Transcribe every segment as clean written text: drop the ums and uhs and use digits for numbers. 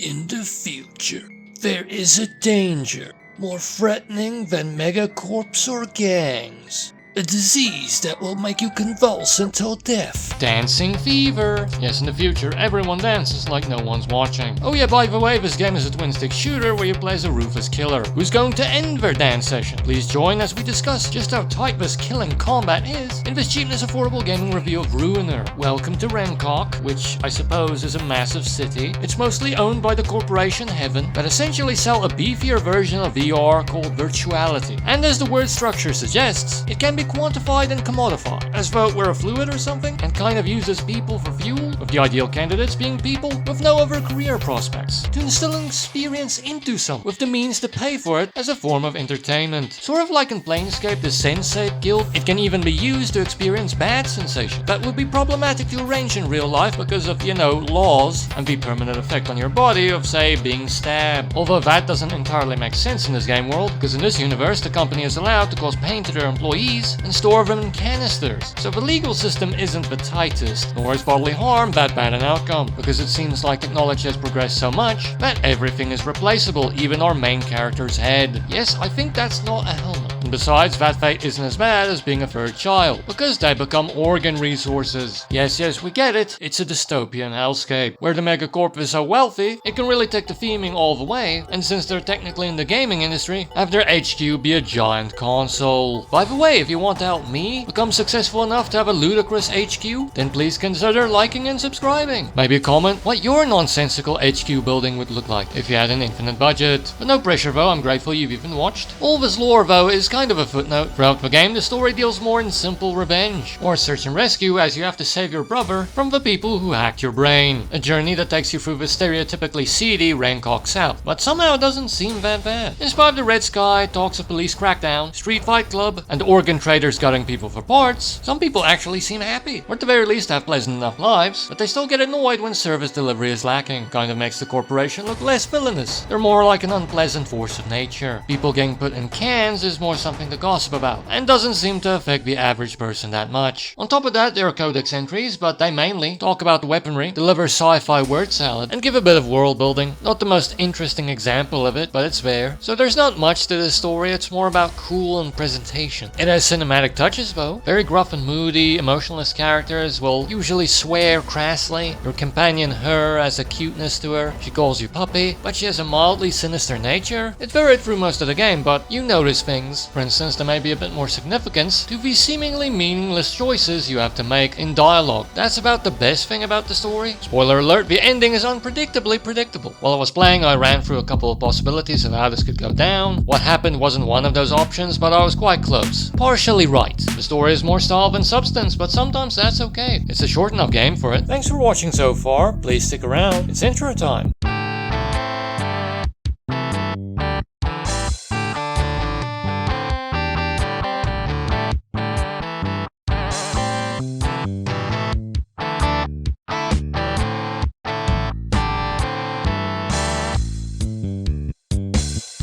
In the future, there is a danger more threatening than megacorps or gangs. A disease that will make you convulse until death. Dancing fever. Yes, in the future, everyone dances like no one's watching. Oh yeah, by the way, this game is a twin-stick shooter where you play as a ruthless killer who's going to end their dance session. Please join as we discuss just how tight this killing combat is in this Cheapness Affordable Gaming review of Ruiner. Welcome to Rencock, which I suppose is a massive city. It's mostly owned by the corporation Heaven, that essentially sell a beefier version of VR called virtuality. And as the word structure suggests, it can be quantified and commodified, as though it were a fluid or something, and kind of used as people for fuel, with the ideal candidates being people with no other career prospects, to instill an experience into some, with the means to pay for it as a form of entertainment. Sort of like in Planescape, the Sensate Guild, it can even be used to experience bad sensations that would be problematic to arrange in real life because of, laws, and the permanent effect on your body of, say, being stabbed. Although that doesn't entirely make sense in this game world, because in this universe, the company is allowed to cause pain to their employees and store them in canisters. So the legal system isn't the tightest, nor is bodily harm that bad an outcome, because it seems like technology has progressed so much that everything is replaceable, even our main character's head. Yes, I think that's not a helmet. And besides, that fate isn't as bad as being a third child, because they become organ resources. Yes, we get it. It's a dystopian hellscape, where the megacorp is so wealthy, it can really take the theming all the way, and since they're technically in the gaming industry, have their HQ be a giant console. By the way, if you want to help me become successful enough to have a ludicrous HQ, then please consider liking and subscribing. Maybe comment what your nonsensical HQ building would look like if you had an infinite budget. But no pressure though, I'm grateful you've even watched. All this lore though is kind of a footnote. Throughout the game, the story deals more in simple revenge, or search and rescue as you have to save your brother from the people who hacked your brain. A journey that takes you through the stereotypically seedy Rencock South, but somehow it doesn't seem that bad. In spite of the red sky, talks of police crackdown, street fight club, and organ traders gutting people for parts, some people actually seem happy, or at the very least have pleasant enough lives, but they still get annoyed when service delivery is lacking. Kind of makes the corporation look less villainous. They're more like an unpleasant force of nature. People getting put in cans is more something to gossip about, and doesn't seem to affect the average person that much. On top of that, there are codex entries, but they mainly talk about the weaponry, deliver sci-fi word salad, and give a bit of world building. Not the most interesting example of it, but it's there. So there's not much to this story, it's more about cool and presentation. It has cinematic touches though. Very gruff and moody, emotionless characters will usually swear crassly. Your companion Her has a cuteness to her. She calls you puppy, but she has a mildly sinister nature. It's varied through most of the game, but you notice things. For instance, there may be a bit more significance to the seemingly meaningless choices you have to make in dialogue. That's about the best thing about the story. Spoiler alert, the ending is unpredictably predictable. While I was playing, I ran through a couple of possibilities of how this could go down. What happened wasn't one of those options, but I was quite close. Partially right. The story is more style than substance, but sometimes that's okay. It's a short enough game for it. Thanks for watching so far. Please stick around. It's intro time.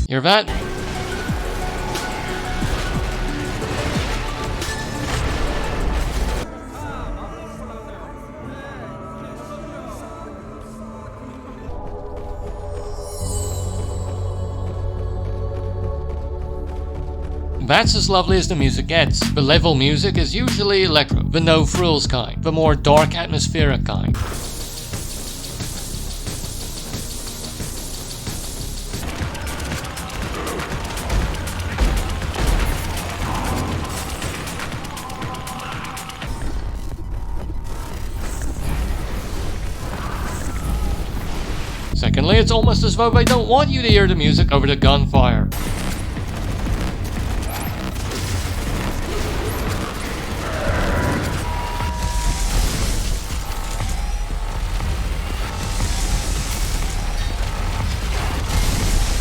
Hear that? That's as lovely as the music gets. The level music is usually electro, the no frills kind, the more dark atmospheric kind. Secondly, it's almost as though they don't want you to hear the music over the gunfire.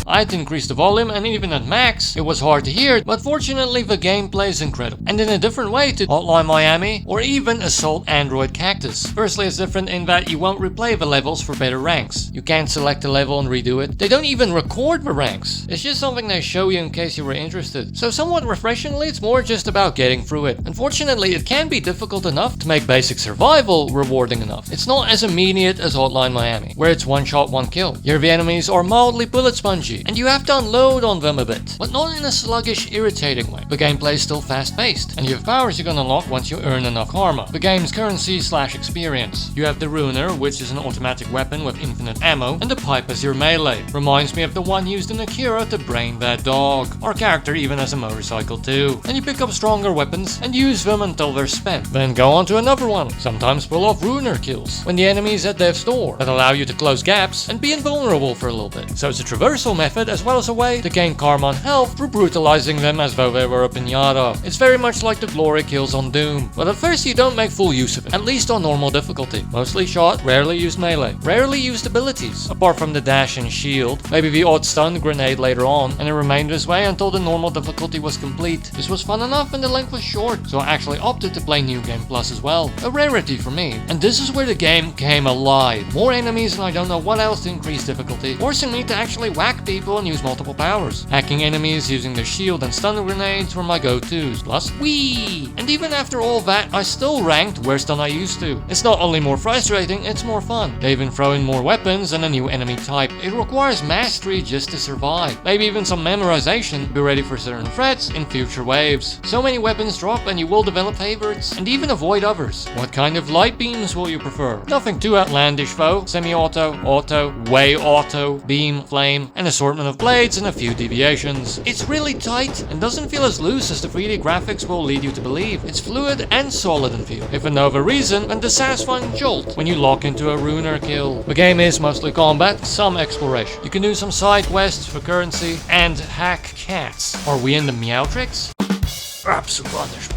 I had to increase the volume, and even at max, it was hard to hear, but fortunately the gameplay is incredible. And in a different way to Hotline Miami, or even Assault Android Cactus. Firstly, it's different in that you won't replay the levels for better ranks. You can't select a level and redo it. They don't even record the ranks. It's just something they show you in case you were interested. So somewhat refreshingly, it's more just about getting through it. Unfortunately, it can be difficult enough to make basic survival rewarding enough. It's not as immediate as Hotline Miami, where it's one shot, one kill. Here the enemies are mildly bullet spongy, and you have to unload on them a bit, but not in a sluggish, irritating way. The gameplay is still fast-paced, and you have powers you can unlock once you earn enough karma, the game's currency/experience. You have the Ruiner, which is an automatic weapon with infinite ammo, and the pipe as your melee. Reminds me of the one used in Akira to brain that dog. Our character even has a motorcycle too. And you pick up stronger weapons and use them until they're spent. Then go on to another one. Sometimes pull off Ruiner kills when the enemy's at death's door that allow you to close gaps and be invulnerable for a little bit. So it's a traversal method as well as a way to gain karma and health through brutalizing them as though they were a pinata. It's very much like the glory kills on Doom, but at first you don't make full use of it, at least on normal difficulty. Mostly shot, rarely used melee, rarely used abilities, apart from the dash and shield, maybe the odd stun grenade later on, and it remained this way until the normal difficulty was complete. This was fun enough and the length was short, so I actually opted to play New Game Plus as well. A rarity for me. And this is where the game came alive. More enemies and I don't know what else to increase difficulty, forcing me to actually whack people and use multiple powers. Hacking enemies using their shield and stun grenades were my go-tos, plus whee! And even after all that, I still ranked worse than I used to. It's not only more frustrating, it's more fun. They even throw in more weapons and a new enemy type. It requires mastery just to survive. Maybe even some memorization, be ready for certain threats in future waves. So many weapons drop and you will develop favorites, and even avoid others. What kind of light beams will you prefer? Nothing too outlandish though. Semi-auto, auto, way auto, beam, flame, an assortment of blades and a few deviations. It's really tight and doesn't feel as loose as the 3D graphics will lead you to believe. It's fluid and solid in feel, if for no other reason than the satisfying jolt when you lock into a Ruiner kill. The game is mostly combat, some exploration. You can do some side quests for currency and hack cats. Are we in the Meowtrix?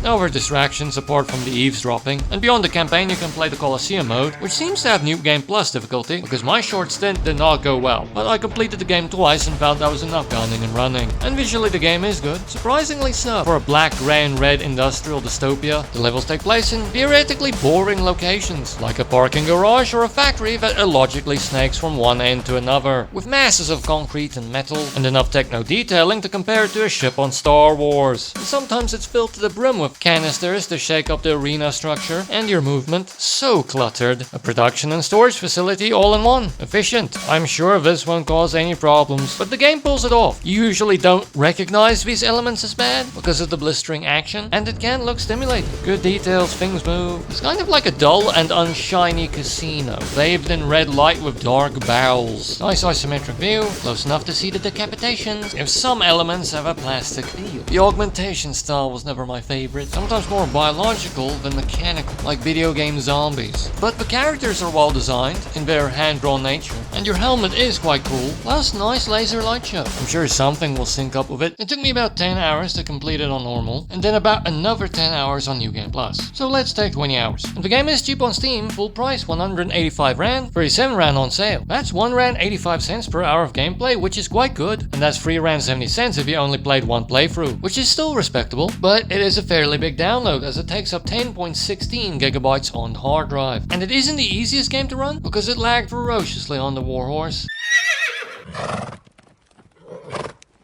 No other distractions apart from the eavesdropping, and beyond the campaign you can play the Colosseum mode, which seems to have New Game Plus difficulty, because my short stint did not go well, but I completed the game twice and felt that was enough gunning and running. And visually the game is good, surprisingly so. For a black, grey and red industrial dystopia, the levels take place in theoretically boring locations, like a parking garage or a factory that illogically snakes from one end to another, with masses of concrete and metal, and enough techno detailing to compare it to a ship on Star Wars. And sometimes it's filled to the brim with canisters to shake up the arena structure and your movement. So cluttered. A production and storage facility all in one. Efficient. I'm sure this won't cause any problems, but the game pulls it off. You usually don't recognize these elements as bad because of the blistering action, and it can look stimulating. Good details, things move. It's kind of like a dull and unshiny casino, bathed in red light with dark bowels. Nice isometric view, close enough to see the decapitations, if some elements have a plastic feel. The augmentation style was never my favorite, sometimes more biological than mechanical, like video game zombies. But the characters are well designed in their hand-drawn nature, and your helmet is quite cool, plus nice laser light show. I'm sure something will sync up with it. It took me about 10 hours to complete it on normal, and then about another 10 hours on New Game Plus. So let's take 20 hours. And the game is cheap on Steam, full price 185 Rand, 37 Rand on sale. That's 1 Rand 85 cents per hour of gameplay, which is quite good, and that's 3 Rand 70 cents if you only played one playthrough, which is still respectable, but it is a fairly big download as it takes up 10.16 gigabytes on the hard drive. And it isn't the easiest game to run because it lagged ferociously on the Warhorse.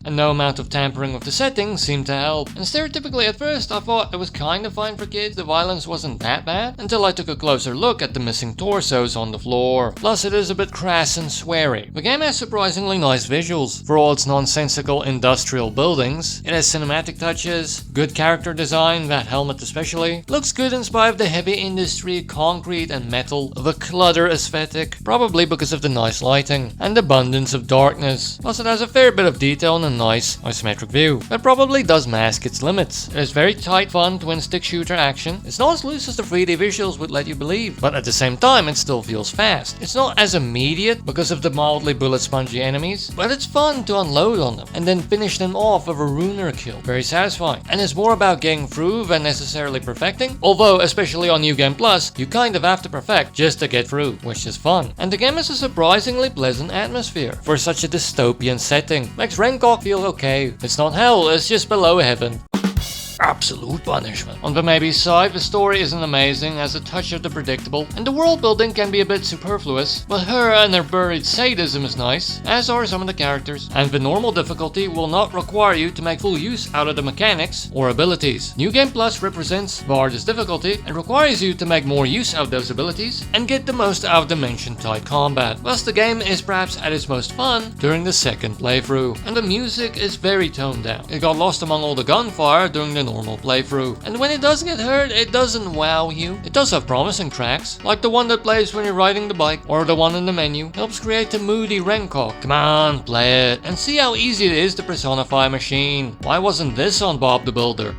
And no amount of tampering with the settings seemed to help. And stereotypically at first I thought it was kinda fine for kids, the violence wasn't that bad, until I took a closer look at the missing torsos on the floor. Plus it is a bit crass and sweary. The game has surprisingly nice visuals. For all its nonsensical industrial buildings, it has cinematic touches, good character design, that helmet especially. Looks good in spite of the heavy industry, concrete and metal, the clutter aesthetic, probably because of the nice lighting, and abundance of darkness. Plus it has a fair bit of detail and a nice isometric view, but probably does mask its limits. It is very tight, fun, twin-stick shooter action. It's not as loose as the 3D visuals would let you believe, but at the same time it still feels fast. It's not as immediate because of the mildly bullet-spongy enemies, but it's fun to unload on them and then finish them off with a ruiner kill. Very satisfying. And it's more about getting through than necessarily perfecting, although especially on New Game Plus, you kind of have to perfect just to get through, which is fun. And the game has a surprisingly pleasant atmosphere for such a dystopian setting. Makes Rancok feel okay. It's not hell, it's just below heaven. Absolute punishment. On the maybe side, the story isn't amazing, has a touch of the predictable, and the world building can be a bit superfluous, but her and her buried sadism is nice, as are some of the characters, and the normal difficulty will not require you to make full use out of the mechanics or abilities. New Game Plus represents the hardest difficulty and requires you to make more use of those abilities and get the most out of dimension-tight combat. Thus the game is perhaps at its most fun during the second playthrough, and the music is very toned down. It got lost among all the gunfire during the normal playthrough, and when it does get heard, it doesn't wow you. It does have promising tracks, like the one that plays when you're riding the bike, or the one in the menu. Helps create a moody Rancok. Come on, play it, and see how easy it is to personify a machine. Why wasn't this on Bob the Builder?